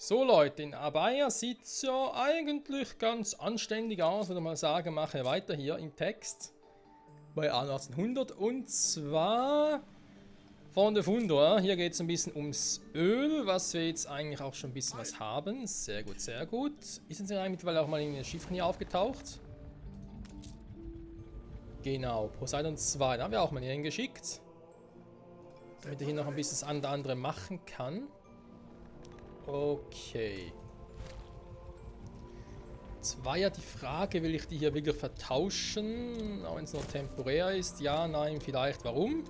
So Leute, in Abaya sieht es ja eigentlich ganz anständig aus, würde ich mal sagen, mache weiter hier im Text bei A1800 und zwar von der Fundo. Ja. Hier geht es ein bisschen ums Öl, was wir jetzt eigentlich auch schon ein bisschen was haben. Sehr gut, sehr gut. Ist uns ja eigentlich mittlerweile auch mal in den Schiffen hier aufgetaucht. Genau, Poseidon 2, da haben wir auch mal hier hingeschickt. Damit er hier noch ein bisschen das andere machen kann. Okay. Jetzt war ja die Frage, will ich die hier wirklich vertauschen, auch wenn es nur temporär ist? Ja, nein, vielleicht. Warum?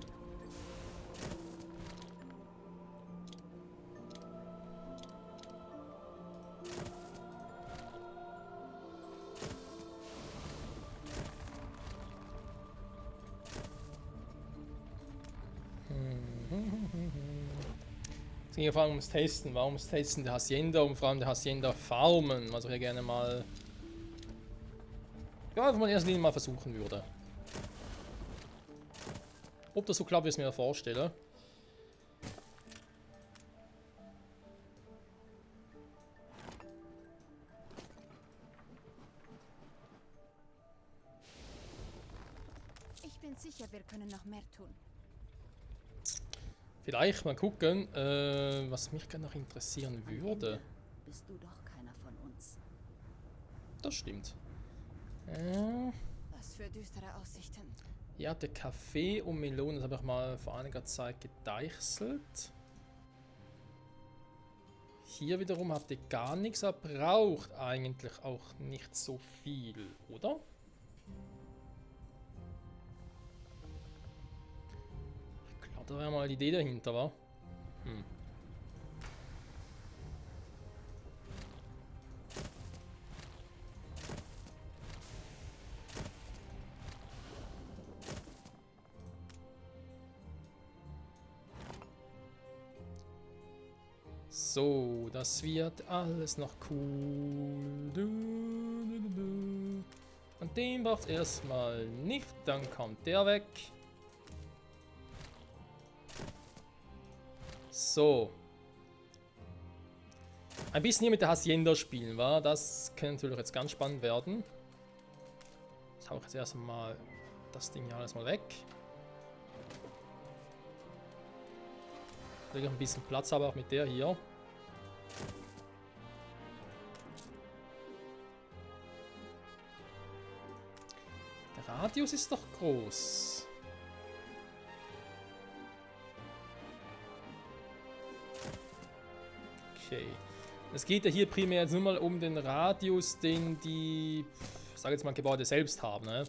Es ging ja vor allem ums Testen. Warum das Testen der Hacienda und vor allem der Hacienda Farmen, was ich ja gerne mal... Ja, einfach mal in erster Linie mal versuchen würde. Ob das so klappt, wie ich es mir vorstelle. Ich bin sicher, wir können noch mehr tun. Vielleicht mal gucken, was mich gerne noch interessieren würde. Bist du doch keiner von uns. Das stimmt. Was für düstere Aussichten. Hier hatte Kaffee und Melonen, das habe ich mal vor einiger Zeit gedeichselt. Hier wiederum habt ihr gar nichts, aber braucht eigentlich auch nicht so viel, oder? Ich glaube, da wäre mal die Idee dahinter, wa? So, das wird alles noch cool. Und den braucht es erstmal nicht, dann kommt der weg. So. Ein bisschen hier mit der Hacienda spielen, wa? Das könnte natürlich jetzt ganz spannend werden. Jetzt hau ich jetzt erstmal das Ding hier alles mal weg. Weil ich ein bisschen Platz habe auch mit der hier. Der Radius ist doch groß. Okay. Es geht ja hier primär jetzt nur mal um den Radius, den die, ich sage jetzt mal, Gebäude selbst haben, ne?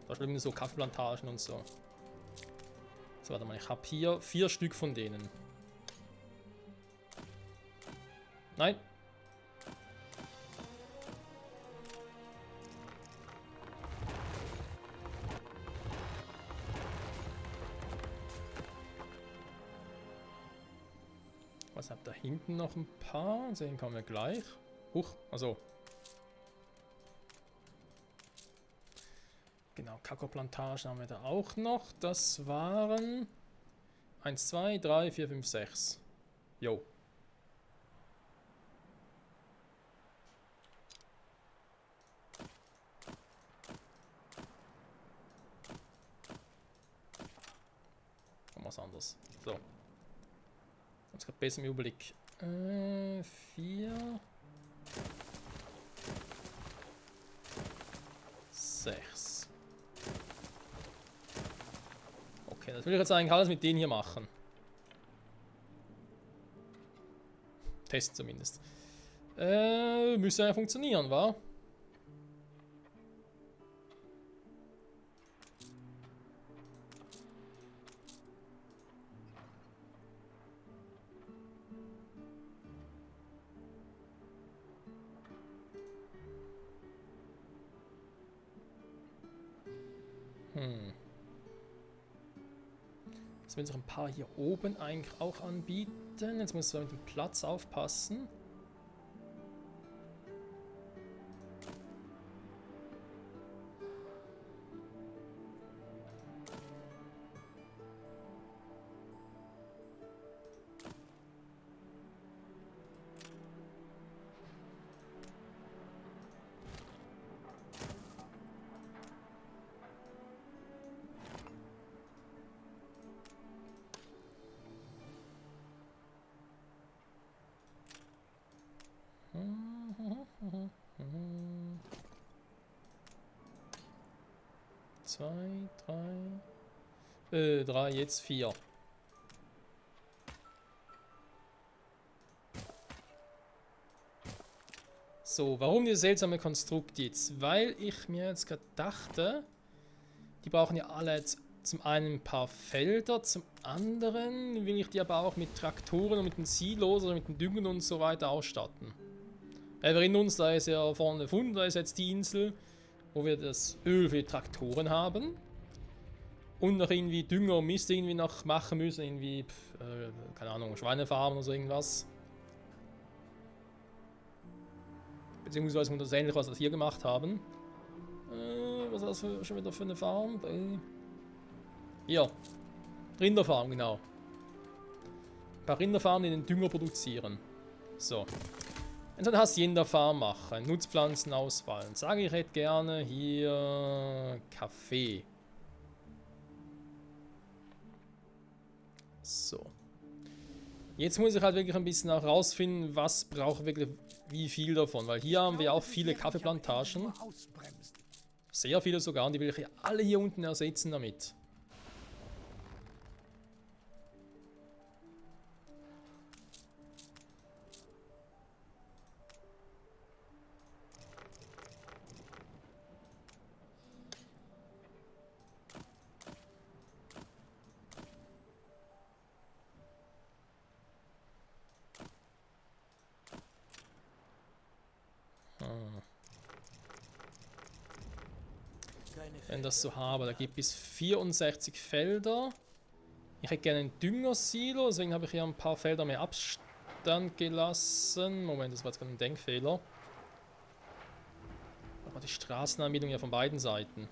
Da schwimmen so Kaffeeplantagen und so. So, warte mal, ich habe hier 4 Stück von denen. Nein. Was habt da hinten noch ein paar? Sehen kommen wir gleich. Huch, also. Genau, Kakaoplantagen haben wir da auch noch. Das waren 1, 2, 3, 4, 5, 6. Jo. Und was anderes. So. Jetzt gerade besser im Überblick. 4. 6. Okay, das will ich jetzt eigentlich alles mit denen hier machen. Testen zumindest. Müsste ja funktionieren, wa? Jetzt will sich ein paar hier oben eigentlich auch anbieten. Jetzt muss man mit dem Platz aufpassen. 2, 3. 3, jetzt 4. So, warum dieses seltsame Konstrukt jetzt? Weil ich mir jetzt gerade dachte, die brauchen ja alle jetzt zum einen ein paar Felder, zum anderen will ich die aber auch mit Traktoren und mit den Silos oder mit den Düngen und so weiter ausstatten. Wir erinnern uns, da ist ja vorne Fund, da ist jetzt die Insel, wo wir das Öl für die Traktoren haben. Und noch irgendwie Dünger und Mist irgendwie noch machen müssen, irgendwie, keine Ahnung, Schweinefarmen oder so irgendwas. Beziehungsweise das ähnlich, was wir hier gemacht haben. Was ist das schon wieder für eine Farm? Hier. Rinderfarm, genau. Ein paar Rinderfarmen, die den Dünger produzieren. So. Und dann hast du in der Farm machen. Nutzpflanzen auswählen. Sage ich hätte gerne hier Kaffee. So. Jetzt muss ich halt wirklich ein bisschen auch rausfinden, was brauche wirklich wie viel davon. Weil hier haben wir auch viele Kaffeeplantagen. Sehr viele sogar. Und die will ich ja alle hier unten ersetzen damit. Wenn das so habe, da gibt es 64 Felder. Ich hätte gerne ein Düngersilo, deswegen habe ich hier ein paar Felder mehr Abstand gelassen. Moment, das war jetzt gerade ein Denkfehler. Aber die Straßenanbindung ja von beiden Seiten.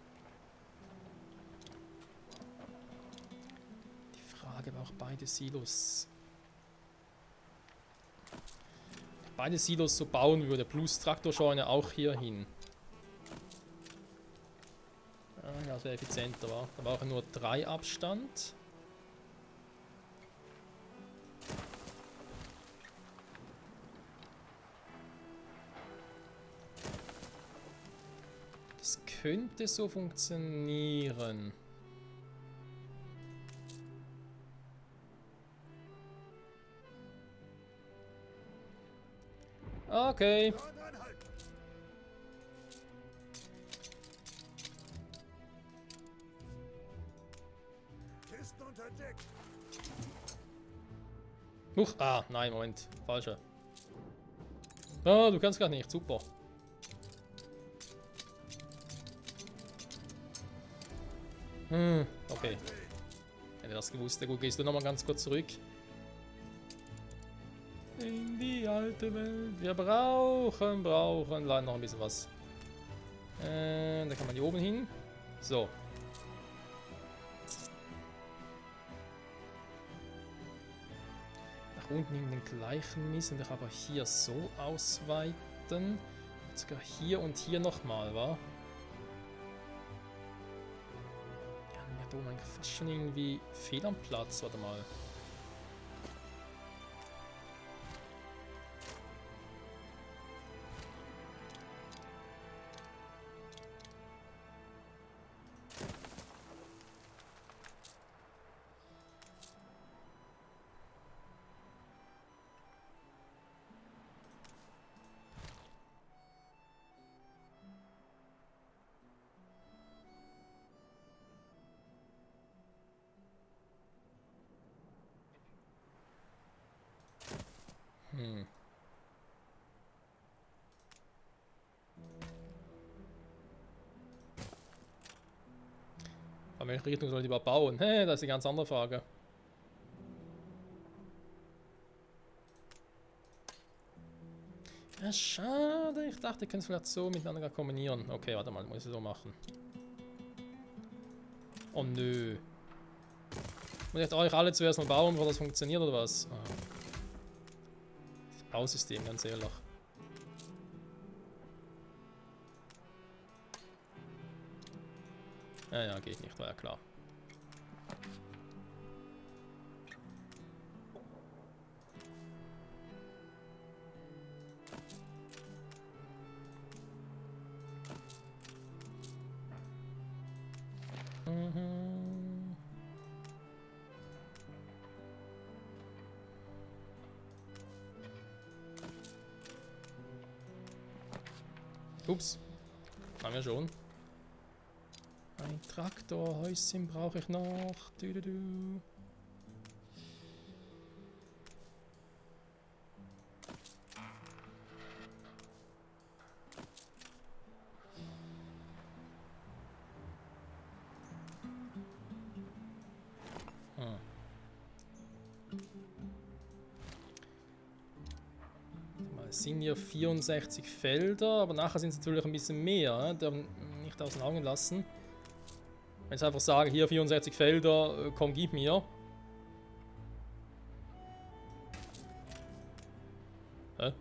Die Frage war auch beide Silos. Beide Silos so bauen würde, plus Traktorscheune auch hier hin. Ja, das wäre effizienter, war. Da brauchen nur 3 Abstand. Das könnte so funktionieren. Okay. Huch, nein, Moment. Falscher. Ah, du kannst gar nicht. Super. Okay. Hätte das gewusst. Gut, gehst du nochmal ganz kurz zurück. In die alte Welt. Wir brauchen leider noch ein bisschen was. Da kann man hier oben hin. So. Nach unten in den gleichen Mist und ich aber hier so ausweiten. Sogar hier und hier nochmal, wa? Ja, da oben eigentlich fast schon irgendwie fehl am Platz, warte mal. Aber welche Richtung soll ich überhaupt bauen? Das ist eine ganz andere Frage. Ja, schade. Ich dachte, ich könnte es vielleicht so miteinander kombinieren. Okay, warte mal, muss ich so machen. Oh nö. Muss ich jetzt euch alle zuerst mal bauen, bevor das funktioniert oder was? Das Bausystem, ganz ehrlich. Ja, geht nicht, war ja klar. Mhm. Ups. Haben wir schon. Ein Traktorhäuschen brauche ich noch. Du. Es sind hier 64 Felder, aber nachher sind es natürlich ein bisschen mehr. Dürfen nicht aus den Augen lassen. Wenn ich einfach sage, hier 64 Felder, komm, gib mir. Hä?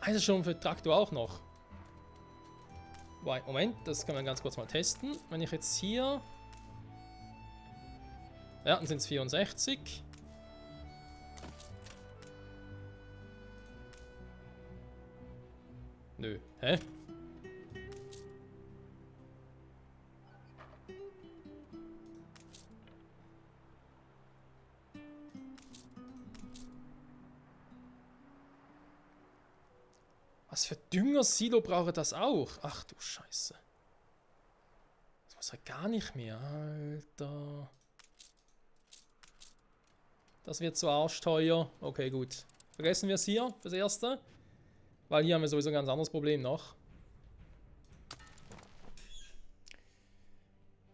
Also schon für Traktor auch noch. Moment, das können wir ganz kurz mal testen. Wenn ich jetzt hier... Ja, dann sind es 64. Nö. Hä? Was für Düngersilo braucht das auch? Ach du Scheiße. Das muss ja gar nicht mehr, Alter. Das wird so arschteuer. Okay, gut. Vergessen wir es hier fürs Erste. Weil hier haben wir sowieso ein ganz anderes Problem noch.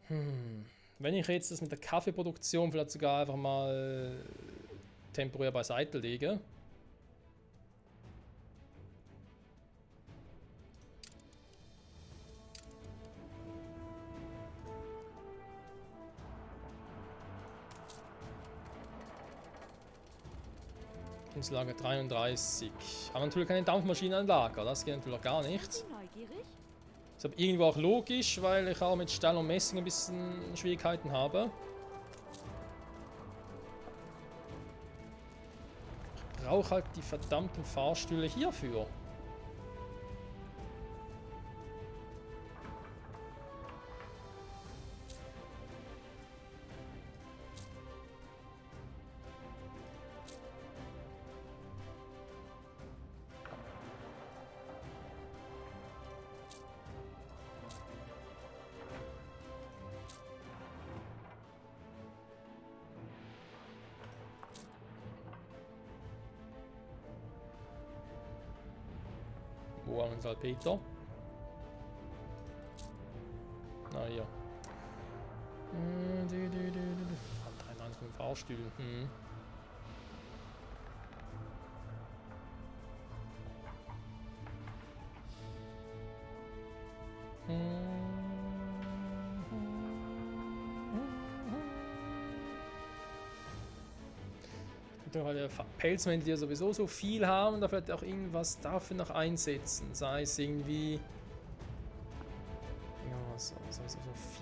Wenn ich jetzt das mit der Kaffeeproduktion vielleicht sogar einfach mal temporär beiseite lege. Lager 33. Aber natürlich keine Dampfmaschine an Lager, das geht natürlich auch gar nicht. Ist aber irgendwo auch logisch, weil ich auch mit Stahl und Messing ein bisschen Schwierigkeiten habe. Ich brauche halt die verdammten Fahrstühle hierfür. Wo haben wir Salpeter? Na hier. 3,5 Fahrstühle. Weil Pelzmäntel, die ja sowieso so viel haben, da vielleicht auch irgendwas dafür noch einsetzen. Sei es irgendwie. Ja, so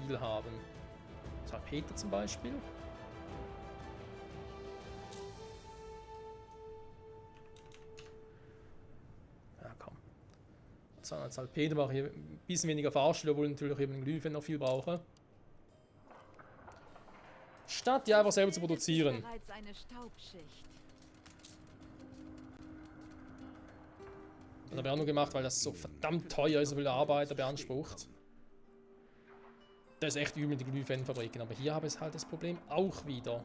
viel haben. Salpeter zum Beispiel. Ja, komm. 200 Salpeter mache ich ein bisschen weniger Fahrstühle, obwohl ich natürlich eben den Glühwein noch viel brauche. Statt die einfach selber zu produzieren. Das habe ich auch nur gemacht, weil das so verdammt teuer ist, so viele Arbeiter beansprucht. Das ist echt übel mit den Glühweinfabriken, aber hier habe ich halt das Problem auch wieder.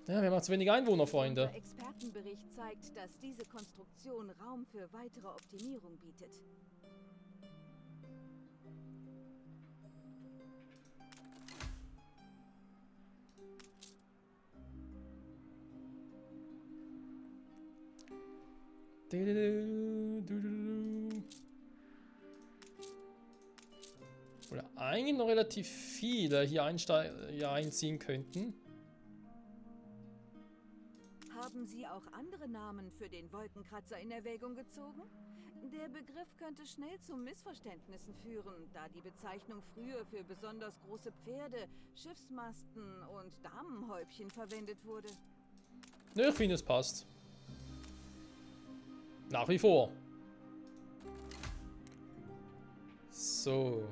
Ja, wir haben zu wenig Einwohner, Freunde. Der Expertenbericht zeigt, dass diese Konstruktion Raum für weitere Optimierung bietet. Oder eigentlich noch relativ viele hier einziehen könnten. Haben Sie auch andere Namen für den Wolkenkratzer in Erwägung gezogen? Der Begriff könnte schnell zu Missverständnissen führen, da die Bezeichnung früher für besonders große Pferde, Schiffsmasten und Damenhäubchen verwendet wurde. Ne, ich finde, es passt. Nach wie vor. So.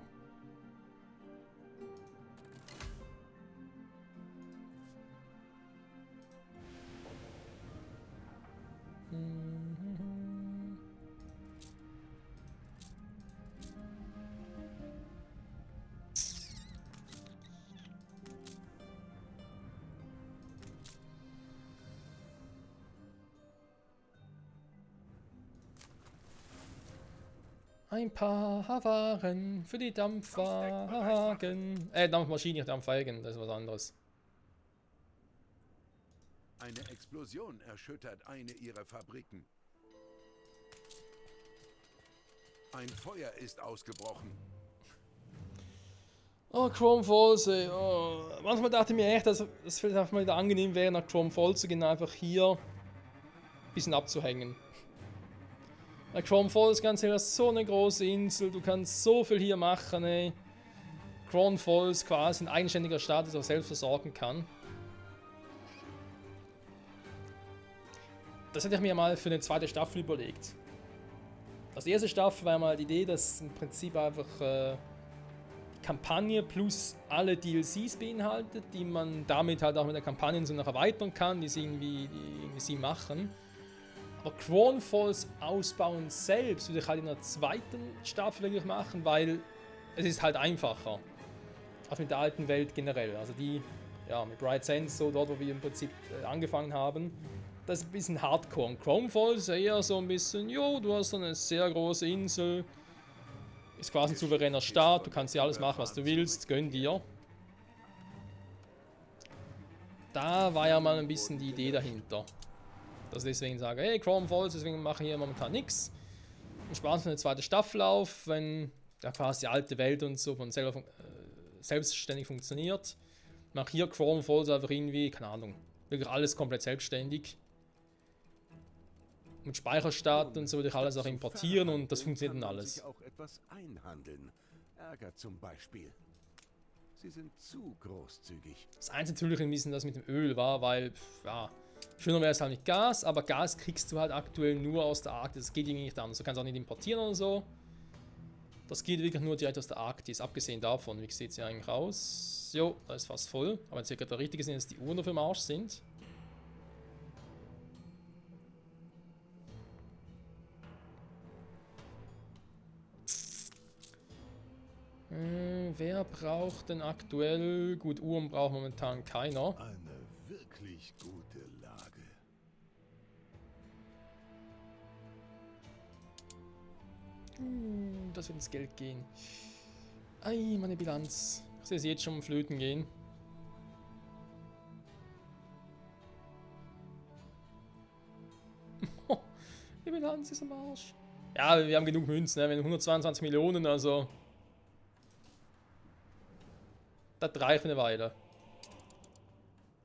Ein paar Waren für die Dampfwagen. Dampfmaschine, nicht Dampfwagen, das ist was anderes. Eine Explosion erschüttert eine ihrer Fabriken. Ein Feuer ist ausgebrochen. Oh, Chrome Falls, ey. Oh. Manchmal dachte ich mir echt, dass es vielleicht einfach mal wieder angenehm wäre, nach Chrome Falls zu gehen, einfach hier ein bisschen abzuhängen. Weil Chrome Falls, ganz ehrlich, ist so eine große Insel, du kannst so viel hier machen, ey. Chrome Falls quasi ein eigenständiger Staat, der sich auch selbst versorgen kann. Das hätte ich mir mal für eine zweite Staffel überlegt. Also die erste Staffel war mal die Idee, dass im Prinzip einfach Kampagne plus alle DLCs beinhaltet, die man damit halt auch mit der Kampagne so noch erweitern kann, die sie irgendwie machen. Aber Chrome Falls ausbauen selbst würde ich halt in der zweiten Staffel wirklich machen, weil es ist halt einfacher. Als mit der alten Welt generell. Also die, ja, mit Bright Sands, so dort, wo wir im Prinzip angefangen haben, das ist ein bisschen Hardcore. Und Chrome Falls ist eher so ein bisschen, jo, du hast so eine sehr große Insel, ist quasi ein souveräner Staat, du kannst hier alles machen, was du willst, gönn dir. Da war ja mal ein bisschen die Idee dahinter. Dass ich deswegen sage, hey, Chrome Falls, deswegen mache ich hier momentan nichts. Und sparen für eine zweite Staffel auf, wenn ja quasi die alte Welt und so von selber selbstständig funktioniert. Mach hier Chrome Falls einfach irgendwie, keine Ahnung, wirklich alles komplett selbstständig. Mit Speicherstaat und so würde ich alles auch importieren und das funktioniert dann alles. Auch etwas einhandeln. Ärger zum Beispiel. Sie sind zu großzügig. Das Einzige natürlich ein bisschen das mit dem Öl war, weil, ja, schöner wäre es halt mit Gas, aber Gas kriegst du halt aktuell nur aus der Arktis. Das geht irgendwie nicht anders. Du kannst auch nicht importieren oder so. Das geht wirklich nur direkt aus der Arktis. Abgesehen davon, wie sieht es hier eigentlich aus? Jo, da ist fast voll. Aber jetzt circa der richtige Sinn, dass die Uhren dafür im Arsch sind. Wer braucht denn aktuell? Gut, Uhren braucht momentan keiner. Eine wirklich gute Lage. Das wird ins Geld gehen. Ei, meine Bilanz. Ich sehe sie jetzt schon flöten gehen. Die Bilanz ist am Arsch. Ja, wir haben genug Münzen, ne? Wir haben 122 Millionen, also... Das reicht für eine Weile.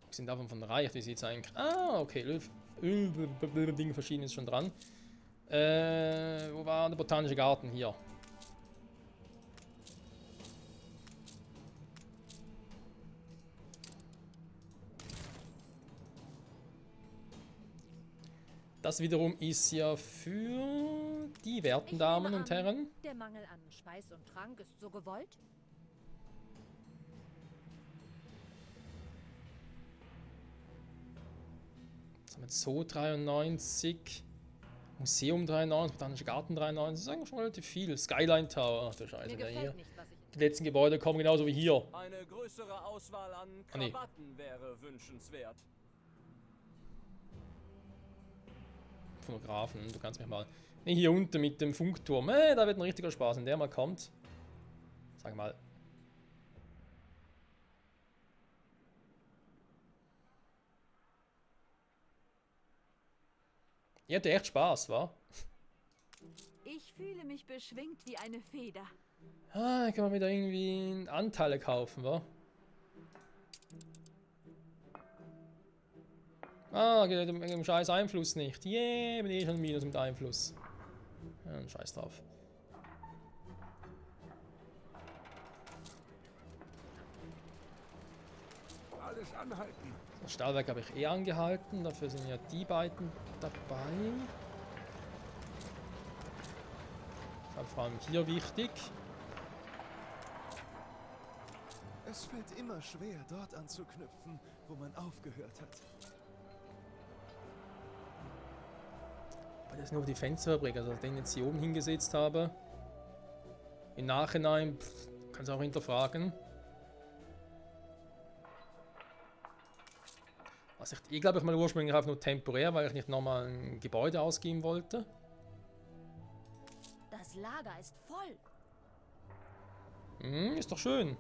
Wir sind davon von reich, wie sieht es eigentlich? Ah, okay, Öl-Ding verschieden ist schon dran. Wo war der botanische Garten? Hier. Das wiederum ist ja für die werten Damen und Herren. Der Mangel an Speis und Trank ist so gewollt? Zoo 93, Museum 93, Botanischer Garten 93, das ist eigentlich schon relativ viel. Skyline Tower, ach du Scheiße, der hier. Die letzten Gebäude kommen genauso wie hier. Eine größere Auswahl an Krawatten wäre wünschenswert. Fotografen, du kannst mich mal. Nee, hier unten mit dem Funkturm, da wird ein richtiger Spaß, wenn der mal kommt. Sag mal. Ihr habt echt Spaß, wa? Ich fühle mich beschwingt wie eine Feder. Ah, kann man wieder irgendwie Anteile kaufen, wa? Ah, geht mit dem scheiß Einfluss nicht. Yeah, bin eh schon Minus mit Einfluss. Ja, scheiß drauf. alles anhalten. Das Stahlwerk habe ich eh angehalten, dafür sind ja die beiden dabei. Das ist vor allem hier wichtig. Es fällt immer schwer, dort anzuknüpfen, wo man aufgehört hat. Aber das ist nur die Fensterfabrik, also den jetzt hier oben hingesetzt habe. Im Nachhinein kann es auch hinterfragen. Also ich glaube, ich mal ursprünglich einfach nur temporär, weil ich nicht nochmal ein Gebäude ausgeben wollte. Das Lager ist voll. Ist doch schön.